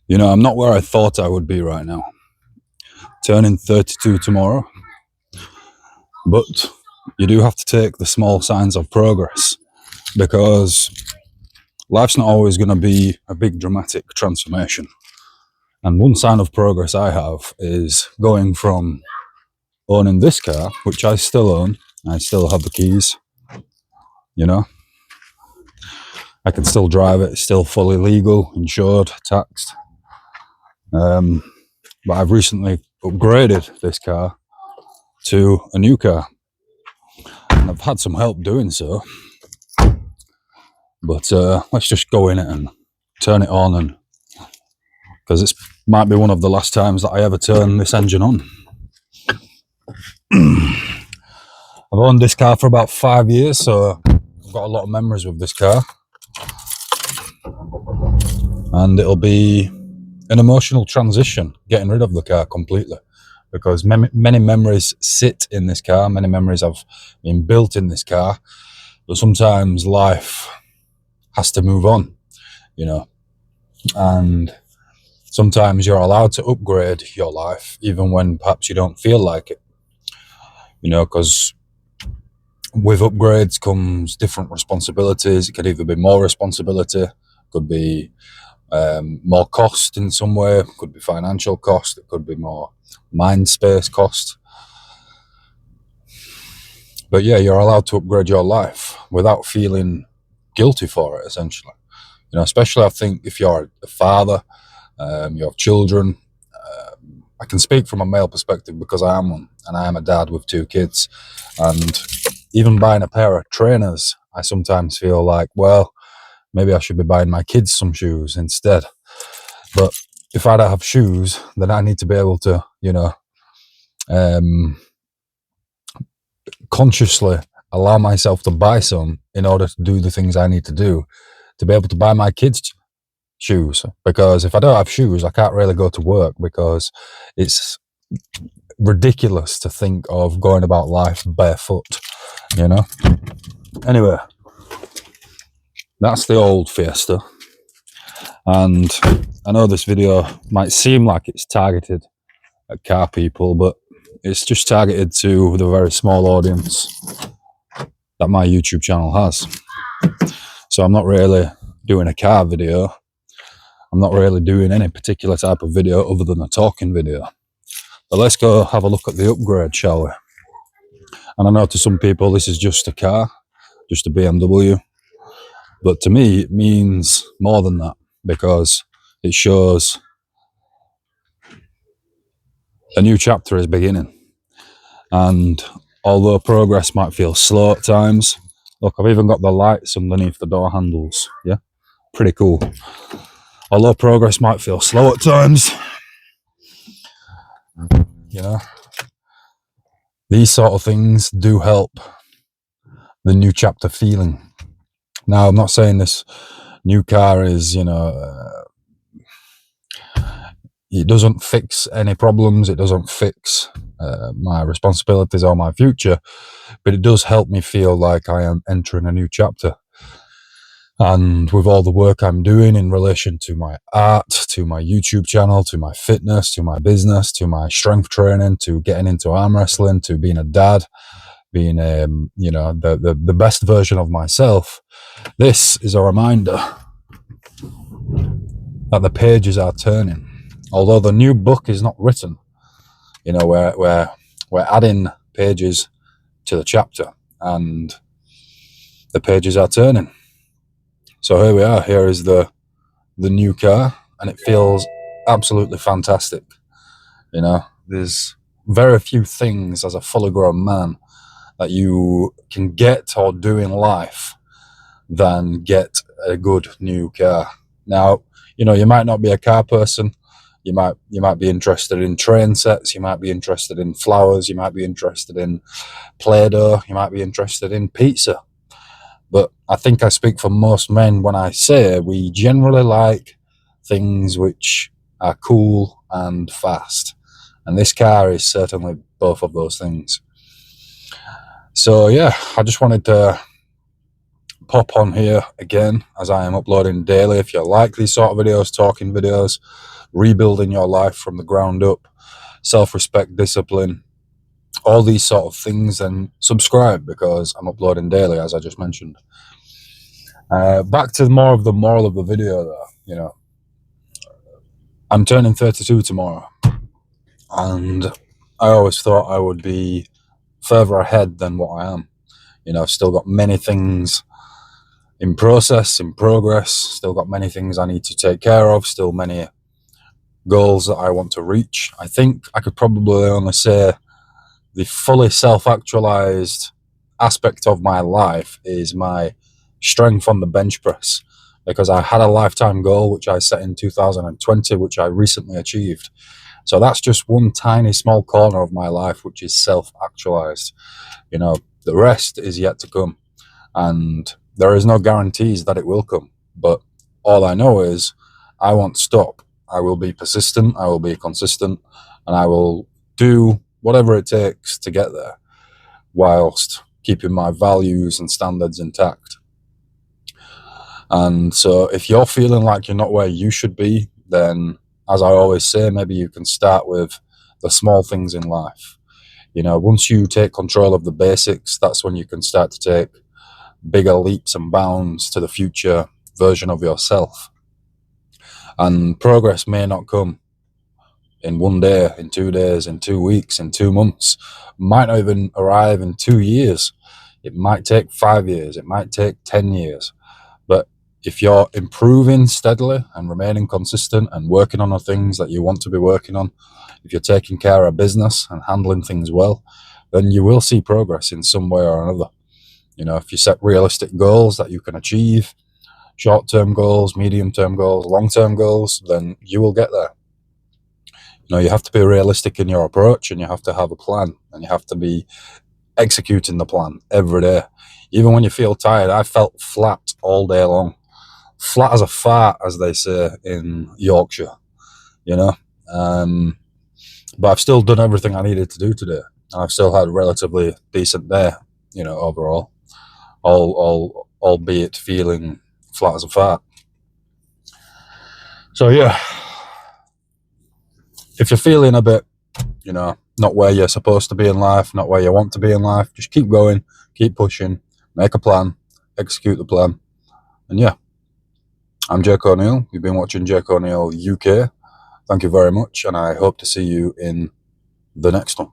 You know, I'm not where I thought I would be right now. Turning 32 tomorrow, but you do have to take the small signs of progress because life's not always going to be a big dramatic transformation. And one sign of progress I have is going from owning this car, which I still own, I still have the keys, you know, I can still drive it, it's still fully legal, insured, taxed. But I've recently upgraded this car to a new car, and I've had some help doing so. But let's just go in it and turn it on, and because it might be one of the last times that I ever turn this engine on. I've owned this car for about 5 years, so I've got a lot of memories with this car, and it'll be an emotional transition getting rid of the car completely, because many memories sit in this car, many memories have been built in this car, but sometimes life has to move on, you know, and sometimes you're allowed to upgrade your life even when perhaps you don't feel like it, you know, because with upgrades comes different responsibilities. It could either be more responsibility, could be more cost in some way, could be financial cost, it could be more mind space cost. But yeah, you're allowed to upgrade your life without feeling guilty for it, essentially. You know, especially I think if you're a father, you have children. I can speak from a male perspective because I am one, and I am a dad with 2 kids. And even buying a pair of trainers, I sometimes feel like, well, maybe I should be buying my kids some shoes instead. But if I don't have shoes, then I need to be able to, you know, consciously allow myself to buy some in order to do the things I need to do to be able to buy my kids shoes. Because if I don't have shoes, I can't really go to work, because it's ridiculous to think of going about life barefoot, you know. Anyway, that's the old Fiesta, and I know this video might seem like it's targeted at car people, but it's just targeted to the very small audience that my YouTube channel has. So I'm not really doing a car video. I'm not really doing any particular type of video other than a talking video. But let's go have a look at the upgrade, shall we? And I know to some people this is just a car, just a BMW. But to me, it means more than that, because it shows a new chapter is beginning. And although progress might feel slow at times, look, I've even got the lights underneath the door handles. Yeah, pretty cool. Although progress might feel slow at times, you know, these sort of things do help the new chapter feeling. Now, I'm not saying this new car is, you know, it doesn't fix any problems, it doesn't fix my responsibilities or my future, but it does help me feel like I am entering a new chapter. And with all the work I'm doing in relation to my art, to my YouTube channel, to my fitness, to my business, to my strength training, to getting into arm wrestling, to being a dad, being you know, the best version of myself, this is a reminder that the pages are turning. Although the new book is not written, you know, we're adding pages to the chapter, and the pages are turning. So here we are. Here is the new car, and it feels absolutely fantastic. You know, there's very few things as a fully grown man that you can get or do in life than get a good new car. Now, you know, you might not be a car person. You might be interested in train sets. You might be interested in flowers. You might be interested in Play-Doh. You might be interested in pizza. But I think I speak for most men when I say we generally like things which are cool and fast. And this car is certainly both of those things. So yeah, I just wanted to pop on here again, as I am uploading daily. If you like these sort of videos, talking videos, rebuilding your life from the ground up, self-respect, discipline, all these sort of things, then subscribe, because I'm uploading daily, as I just mentioned. Back to more of the moral of the video though. I'm turning 32 tomorrow, and I always thought I would be further ahead than what I am. I've still got many things in process, in progress, still got many things I need to take care of, still many goals that I want to reach. I think I could probably only say the fully self-actualized aspect of my life is my strength on the bench press, because I had a lifetime goal which I set in 2020, which I recently achieved. So that's just one tiny small corner of my life which is self-actualized. The rest is yet to come, and there is no guarantees that it will come. But all I know is I won't stop. I will be persistent, I will be consistent, and I will do whatever it takes to get there, whilst keeping my values and standards intact. And so if you're feeling like you're not where you should be, then, as I always say, maybe you can start with the small things in life. Once you take control of the basics, that's when you can start to take bigger leaps and bounds to the future version of yourself. And progress may not come in 1 day, in 2 days, in 2 weeks, in 2 months, might not even arrive in 2 years. It might take 5 years, it might take 10 years. But if you're improving steadily and remaining consistent and working on the things that you want to be working on, if you're taking care of business and handling things well, then you will see progress in some way or another. If you set realistic goals that you can achieve, short-term goals, medium-term goals, long-term goals, then you will get there. You have to be realistic in your approach, and you have to have a plan, and you have to be executing the plan every day. Even when you feel tired, I felt flat all day long. Flat as a fart, as they say in Yorkshire, but I've still done everything I needed to do today, and I've still had a relatively decent day, overall, albeit feeling flat as a fart. So yeah, if you're feeling a bit, not where you're supposed to be in life, not where you want to be in life, just keep going, keep pushing, make a plan, execute the plan. And yeah, I'm Jake O'Neill. You've been watching Jake O'Neill UK. Thank you very much, and I hope to see you in the next one.